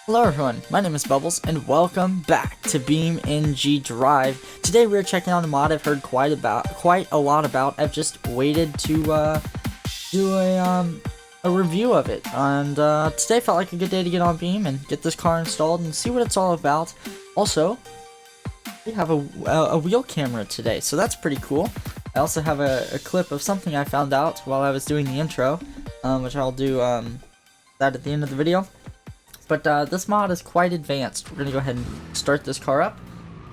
Hello everyone, my name is Bubbles, and welcome back to BeamNG.Drive. Today we're checking out a mod I've heard quite a lot about. I've just waited to do a review of it, and today felt like a good day to get on Beam and get this car installed and see what it's all about. Also, we have a wheel camera today, so that's pretty cool. I also have a clip of something I found out while I was doing the intro, which I'll do that at the end of the video. But this mod is quite advanced. We're going to go ahead and start this car up,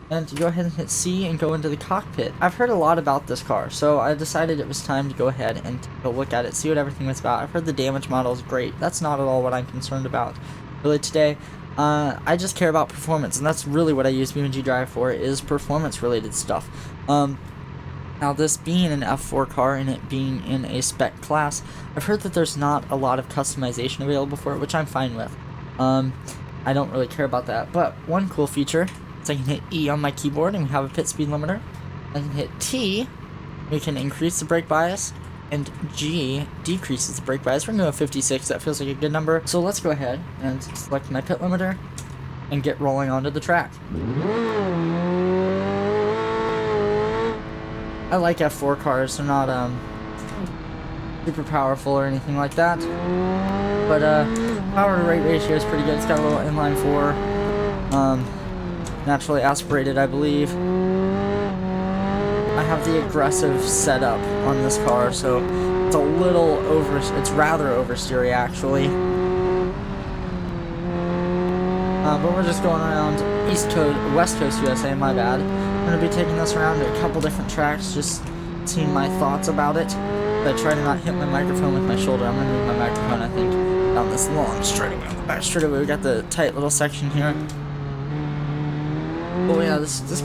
and to go ahead and hit C and go into the cockpit. I've heard a lot about this car, so I decided it was time to go ahead and take a look at it, see what everything was about. I've heard the damage model is great. That's not at all what I'm concerned about. Really today, I just care about performance, and that's really what I use BeamNG.Drive for, is performance related stuff. Now, this being an F4 car and it being in a spec class, I've heard that there's not a lot of customization available for it, which I'm fine with. I don't really care about that, but one cool feature is I can hit E on my keyboard and we have a pit speed limiter. I can hit T, we can increase the brake bias, and G decreases the brake bias. We're going to go 56, that feels like a good number. So let's go ahead and select my pit limiter and get rolling onto the track. I like F4 cars, they're not super powerful or anything like that, but power to rate ratio is pretty good. It's got a little inline 4, naturally aspirated, I believe. I have the aggressive setup on this car, so it's a little it's rather oversteery actually. But we're just going around West Coast USA, my bad. I'm going to be taking this around to a couple different tracks, just seeing my thoughts about it. But I try to not hit my microphone with my shoulder. I'm going to move my microphone, I think, down this long straightaway on the back straightaway. We got the tight little section here. Oh yeah, this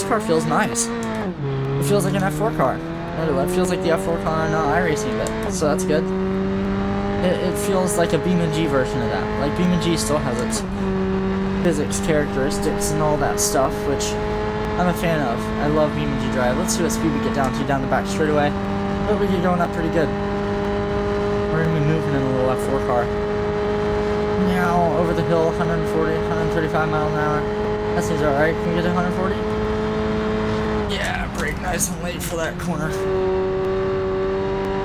car feels nice. It feels like an F4 car. It feels like the F4 car in iRacing bit, so that's good. It feels like a BeamNG version of that. Like, BeamNG still has its physics characteristics and all that stuff, which I'm a fan of. I love BeamNG.Drive. Let's see what speed we get down to down the back straightaway. But we get going up pretty good. We're going to be moving in a little F4 car. Now, over the hill, 140, 135 miles an hour. That seems alright. Can we get to 140? Yeah, brake nice and late for that corner.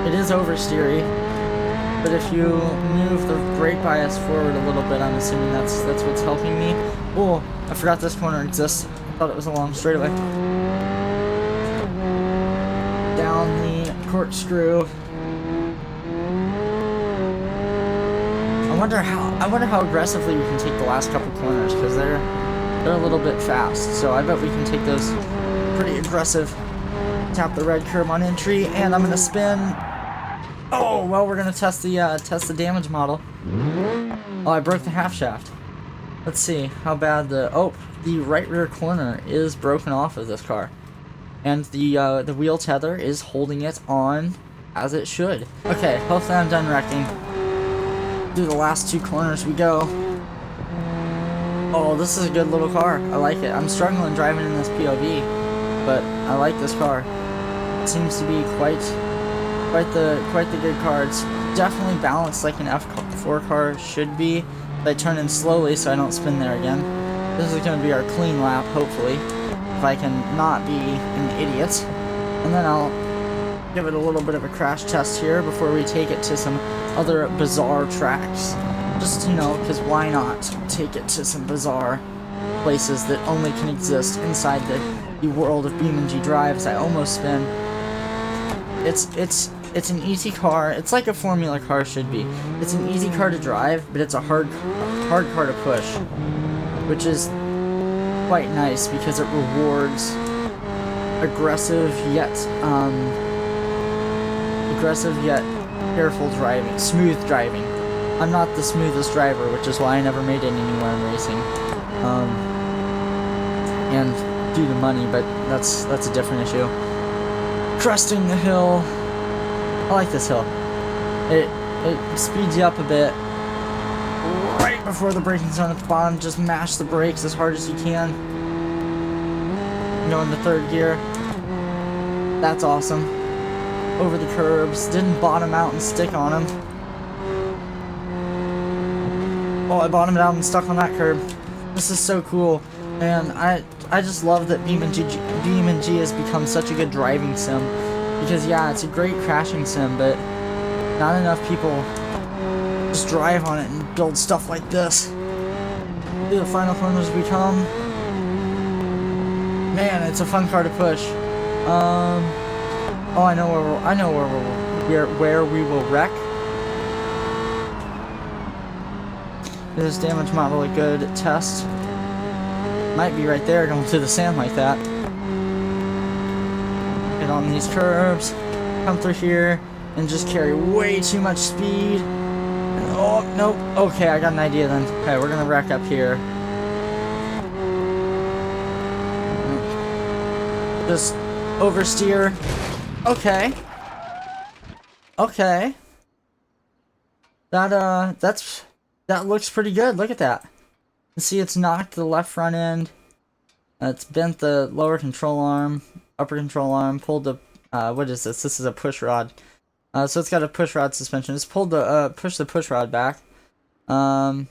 It is oversteery, but if you move the brake bias forward a little bit, I'm assuming that's what's helping me. Oh, I forgot this corner exists. I thought it was a long straightaway. Down the corkscrew. I wonder how aggressively we can take the last couple corners, because they're a little bit fast. So I bet we can take those pretty aggressive. Tap the red curb on entry, and I'm gonna spin. Oh well, we're gonna test the damage model. Oh, I broke the half shaft. Let's see how bad the right rear corner is broken off of this car. And the wheel tether is holding it on as it should. Okay, hopefully I'm done wrecking. Through the last two corners we go. Oh, this is a good little car. I like it. I'm struggling driving in this POV, but I like this car. It seems to be quite the good car. It's definitely balanced like an F4 car should be. I turn in slowly so I don't spin there again. This is going to be our clean lap, hopefully, if I can not be an idiot. And then I'll give it a little bit of a crash test here before we take it to some other bizarre tracks. Just, you know, because why not take it to some bizarre places that only can exist inside the world of BeamNG.Drive, as I almost spin. It's an easy car. It's like a Formula car should be. It's an easy car to drive, but it's a hard car to push, which is quite nice because it rewards aggressive yet careful driving, smooth driving. I'm not the smoothest driver, which is why I never made it anywhere in racing, and due to money, but that's a different issue. Cresting the hill. I like this hill. It speeds you up a bit. Right before the braking zone at the bottom, just mash the brakes as hard as you can. Go into third gear. That's awesome. Over the curbs. Didn't bottom out and stick on them. Oh, I bottomed out and stuck on that curb. This is so cool. And I just love that BeamNG has become such a good driving sim. Because yeah, it's a great crashing sim, but not enough people just drive on it and build stuff like this. Do the final corners we come. Man, it's a fun car to push. Oh, I know where we will wreck. This damage model a good test. Might be right there going through the sand like that. Get on these curves, come through here, and just carry way too much speed. And, oh, nope. Okay, I got an idea then. Okay, we're gonna wreck up here. Just oversteer. Okay. Okay. That looks pretty good. Look at that. You see it's knocked the left front end. It's bent the lower control arm, upper control arm, pulled the what is this? This is a push rod. So it's got a push rod suspension. It's pulled the push the push rod back. That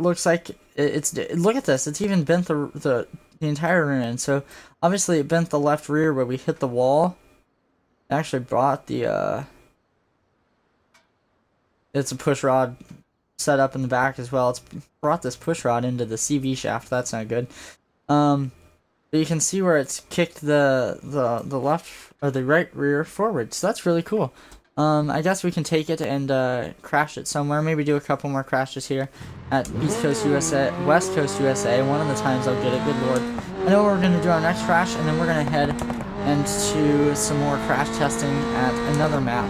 looks like look at this. It's even bent the entire rear end. So obviously it bent the left rear where we hit the wall. It actually brought the it's a push rod set up in the back as well. It's brought this push rod into the CV shaft. That's not good. But you can see where it's kicked the left or the right rear forward. So that's really cool. I guess we can take it and crash it somewhere. Maybe do a couple more crashes here at East Coast USA, West Coast USA. One of the times I'll get it. Good lord. I know we're gonna do our next crash, and then we're gonna head into some more crash testing at another map.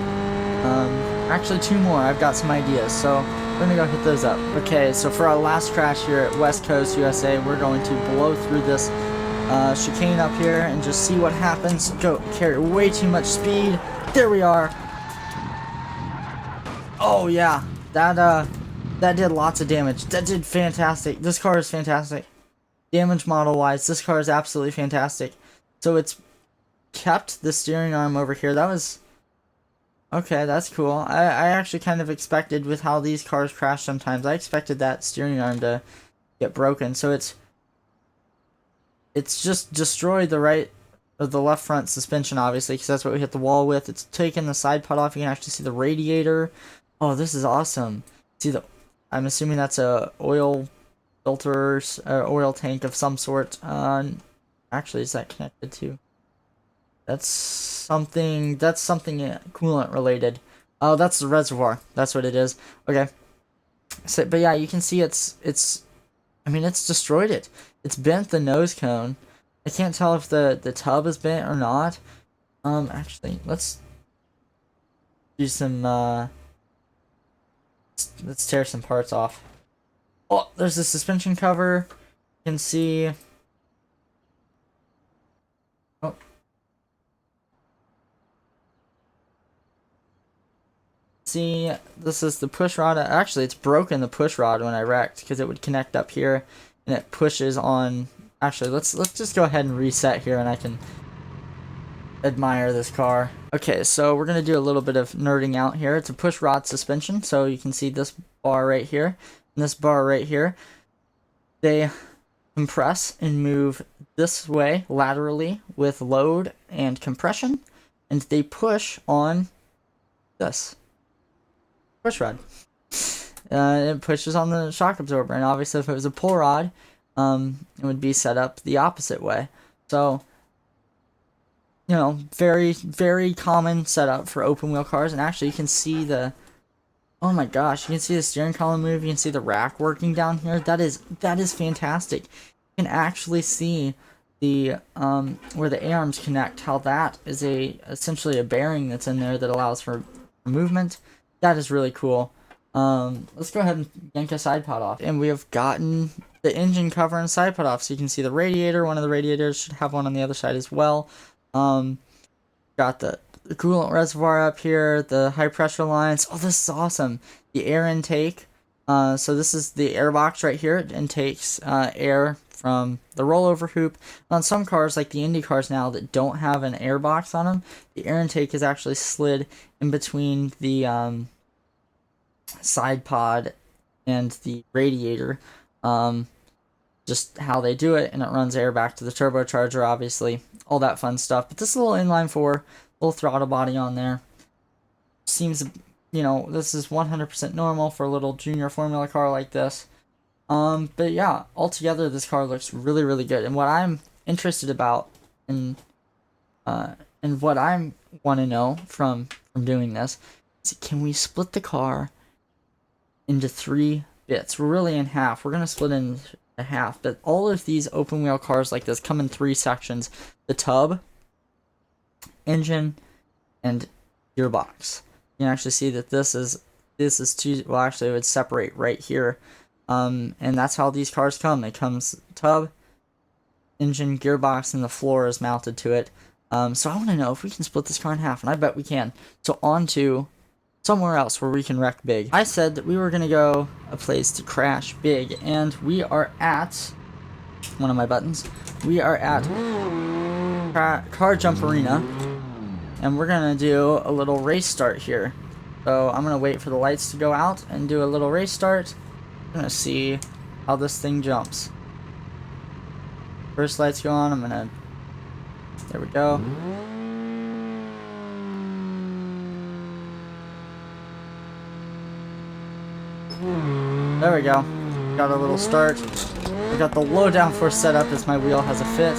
Actually, two more. I've got some ideas, so we're gonna go hit those up. Okay, so for our last crash here at West Coast USA, we're going to blow through this chicane up here and just see what happens. Go carry way too much speed. There we are. Oh yeah, that did lots of damage. That did fantastic. This car is fantastic. Damage model wise, this car is absolutely fantastic. So it's kept the steering arm over here. That was okay. That's cool. I actually kind of expected with how these cars crash sometimes. I expected that steering arm to get broken. So it's just destroyed the right or the left front suspension, obviously, because that's what we hit the wall with. It's taken the side pod off. You can actually see the radiator. Oh, this is awesome. See I'm assuming that's a oil filter or oil tank of some sort. Actually, is that connected to? That's something coolant related. Oh, that's the reservoir. That's what it is. Okay. So, but yeah, you can see it's destroyed it. It's bent the nose cone. I can't tell if the tub is bent or not. Actually, let's do some let's tear some parts off. Oh, there's the suspension cover. You can see. Oh. See, this is the push rod. Actually, it's broken the push rod when I wrecked because it would connect up here and it pushes on. Actually, let's just go ahead and reset here and I can admire this car. Okay, so we're gonna do a little bit of nerding out here. It's a push rod suspension, so you can see this bar right here and this bar right here. They compress and move this way laterally with load and compression, and they push on this push rod. It pushes on the shock absorber, and obviously if it was a pull rod, it would be set up the opposite way. So, you know, very, very common setup for open wheel cars. And actually you can see the, oh my gosh, you can see the steering column move, you can see the rack working down here. That is fantastic. You can actually see the where the A-arms connect, how that is essentially a bearing that's in there that allows for movement. That is really cool. Let's go ahead and yank a side pod off, and we have gotten the engine cover and side pod off, so you can see the radiator. One of the radiators should have one on the other side as well. Got the coolant reservoir up here, the high pressure lines. Oh, this is awesome. The air intake. So this is the air box right here. It intakes air from the rollover hoop. On some cars, like the Indy cars now that don't have an air box on them, the air intake is actually slid in between the side pod and the radiator, just how they do it, and it runs air back to the turbocharger, obviously, all that fun stuff. But this is a little inline four, little throttle body on there. Seems, this is 100% normal for a little junior formula car like this. But yeah, altogether this car looks really, really good. And what I'm interested about, and what I want to know from doing this is, can we split the car into 3 bits? We're really in half. We're gonna split into half, but all of these open wheel cars like this come in 3 sections: the tub, engine, and gearbox. You can actually see that this is 2. Well, actually, it would separate right here, and that's how these cars come. It comes tub, engine, gearbox, and the floor is mounted to it. So I want to know if we can split this car in half, and I bet we can. So on to somewhere else where we can wreck big. I said that we were gonna go a place to crash big, and we are at one of my buttons. We are at Car Jump Arena, and we're gonna do a little race start here. So I'm gonna wait for the lights to go out and do a little race start. I'm gonna see how this thing jumps. First lights go on. There we go. There we go. Got a little start. We got the low downforce setup as my wheel has a fit.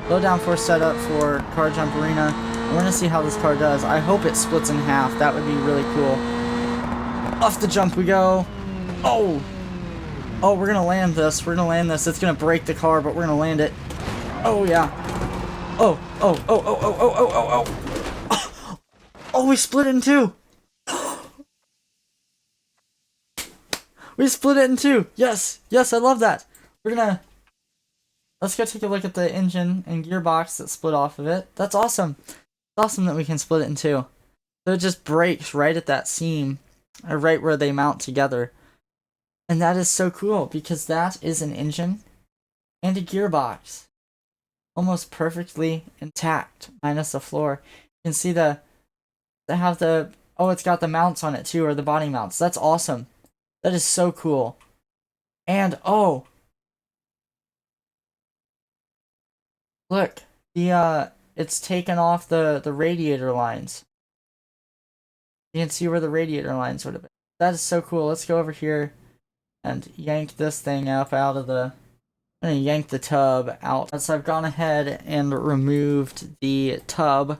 Low downforce setup for Car Jump Arena. We're gonna see how this car does. I hope it splits in half. That would be really cool. Off the jump we go. Oh! Oh, we're gonna land this. We're gonna land this. It's gonna break the car, but we're gonna land it. Oh, yeah. Oh, oh, oh, oh, oh, oh, oh, oh, oh. Oh, we split it in 2. We split it in 2. Yes, yes, I love that. Let's go take a look at the engine and gearbox that split off of it. That's awesome. It's awesome that we can split it in 2. So it just breaks right at that seam, or right where they mount together. And that is so cool, because that is an engine and a gearbox. Almost perfectly intact, minus the floor. You can see it's got the mounts on it too, or the body mounts. That's awesome. That is so cool. And oh, look, it's taken off the radiator lines. You can see where the radiator lines would have been. That is so cool. Let's go over here and yank this thing up out of the. I'm gonna yank the tub out. So I've gone ahead and removed the tub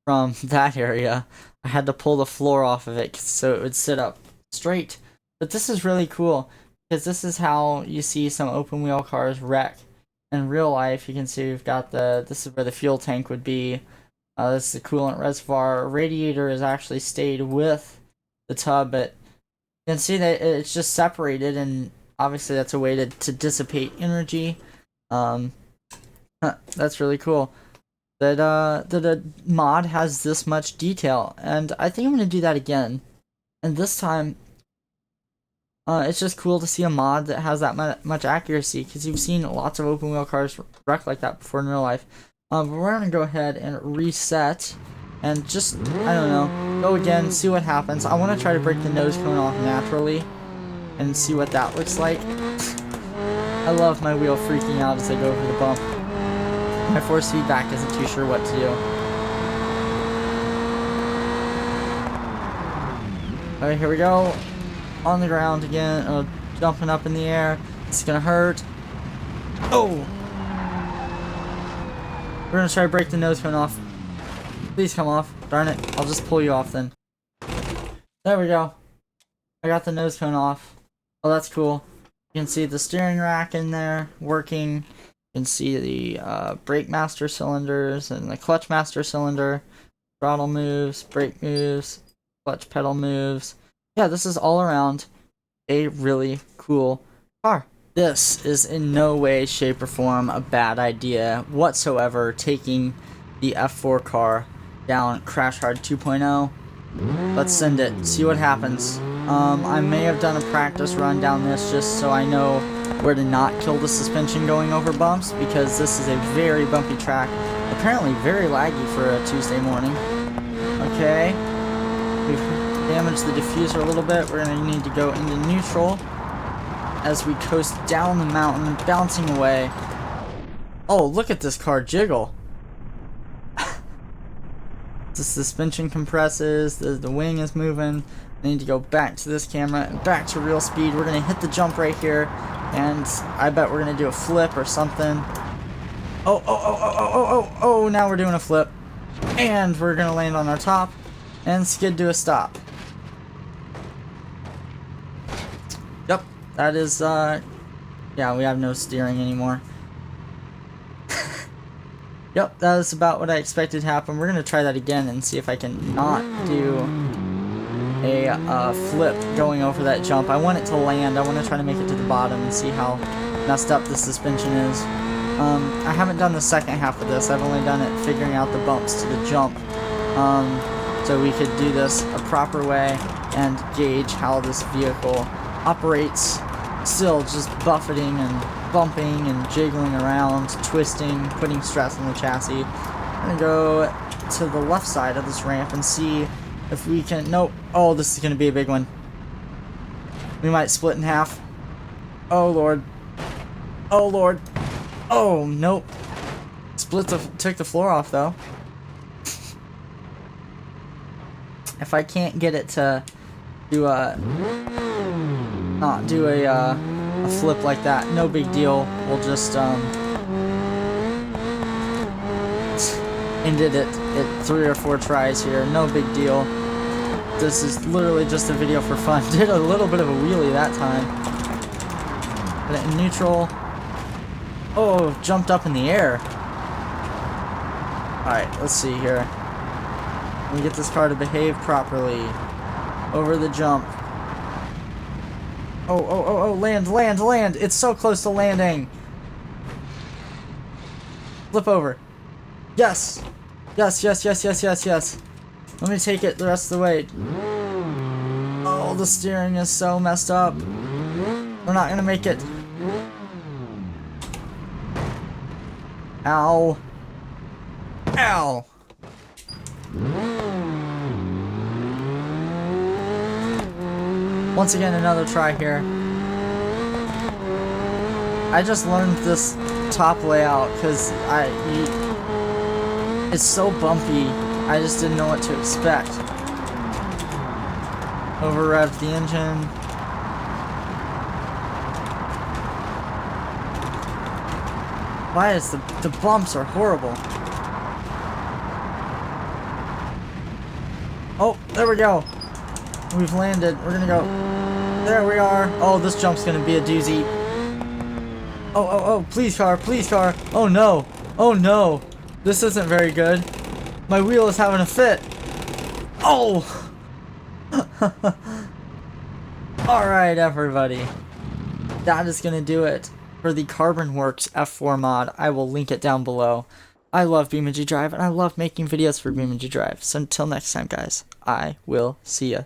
from that area. I had to pull the floor off of it so it would sit up straight. But this is really cool, because this is how you see some open wheel cars wreck. In real life, you can see we've got this is where the fuel tank would be. This is the coolant reservoir. Radiator has actually stayed with the tub, but you can see that it's just separated, and obviously that's a way to dissipate energy. That's really cool. That a mod has this much detail, and I think I'm gonna do that again. And this time, it's just cool to see a mod that has that much accuracy, because you've seen lots of open wheel cars wreck like that before in real life. But we're gonna go ahead and reset, and just, I don't know, go again, see what happens. I want to try to break the nose cone off naturally, and see what that looks like. I love my wheel freaking out as I go over the bump. My force feedback isn't too sure what to do. Alright, here we go. On the ground again, jumping up in the air. It's gonna hurt. Oh! We're gonna try to break the nose cone off. Please come off. Darn it. I'll just pull you off then. There we go. I got the nose cone off. Oh, that's cool. You can see the steering rack in there working. You can see the brake master cylinders and the clutch master cylinder. Throttle moves, brake moves, clutch pedal moves. Yeah, this is all around a really cool car. This is in no way, shape, or form a bad idea whatsoever, taking the F4 car down Crash Hard 2.0. Let's send it, see what happens. I may have done a practice run down this just so I know where to not kill the suspension going over bumps, because this is a very bumpy track. Apparently very laggy for a Tuesday morning. Okay. We've damaged the diffuser a little bit. We're going to need to go into neutral. as we coast down the mountain, bouncing away. Oh, look at this car jiggle. The suspension compresses, the wing is moving. I need to go back to this camera and back to real speed. We're gonna hit the jump right here, and I bet we're gonna do a flip or something. Oh, now we're doing a flip. And we're gonna land on our top and skid to a stop. Yep, that is, yeah, we have no steering anymore. Yep, that is about what I expected to happen. We're gonna try that again and see if I can not do a flip going over that jump. I want it to land. I want to try to make it to the bottom and see how messed up the suspension is. I haven't done the second half of this. I've only done it figuring out the bumps to the jump. So we could do this a proper way and gauge how this vehicle operates, still just buffeting and bumping and jiggling around, twisting, putting stress on the chassis. I'm gonna go to the left side of this ramp and see if we can. Nope. Oh, this is gonna be a big one. We might split in half. Oh lord. Oh lord. Oh nope. Took the floor off though. If I can't get it to do not do a flip like that, no big deal. We'll just ended it at 3 or 4 tries here. No big deal. This is literally just a video for fun. Did a little bit of a wheelie that time. Put it in neutral. Oh, jumped up in the air. Alright, let's see here. Let me get this car to behave properly. Over the jump. Oh, land. It's so close to landing. Flip over. Yes. Yes. Let me take it the rest of the way. Oh, the steering is so messed up. We're not gonna make it. Ow. Ow. Once again, another try here. I just learned this top layout because it's so bumpy. I just didn't know what to expect. Over revved the engine. Why is the bumps are horrible. Oh, there we go. We've landed. We're gonna go. There we are. Oh, this jump's gonna be a doozy. Oh, please car. Oh no. This isn't very good. My wheel is having a fit. Oh! Alright, everybody. That is gonna do it for the Carbonworks F4 mod. I will link it down below. I love BeamNG.Drive, and I love making videos for BeamNG.Drive. So until next time, guys, I will see ya.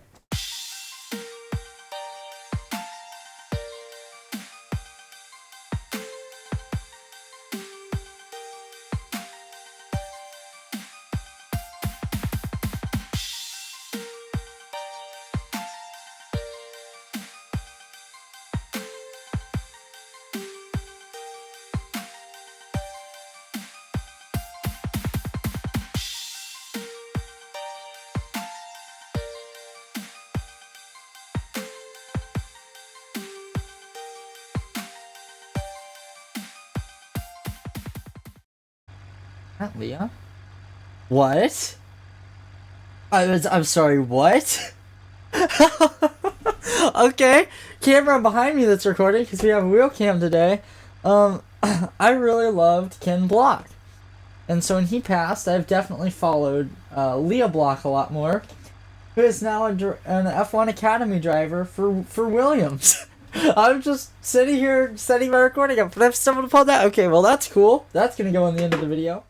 Not Leah? What? I'm sorry, what? Okay, camera behind me that's recording because we have a wheel cam today. I really loved Ken Block. And so when he passed, I've definitely followed Leah Block a lot more, who is now an F1 Academy driver for Williams. I'm just sitting here setting my recording up, but I've stumbled upon that. Okay, well that's cool. That's gonna go in the end of the video.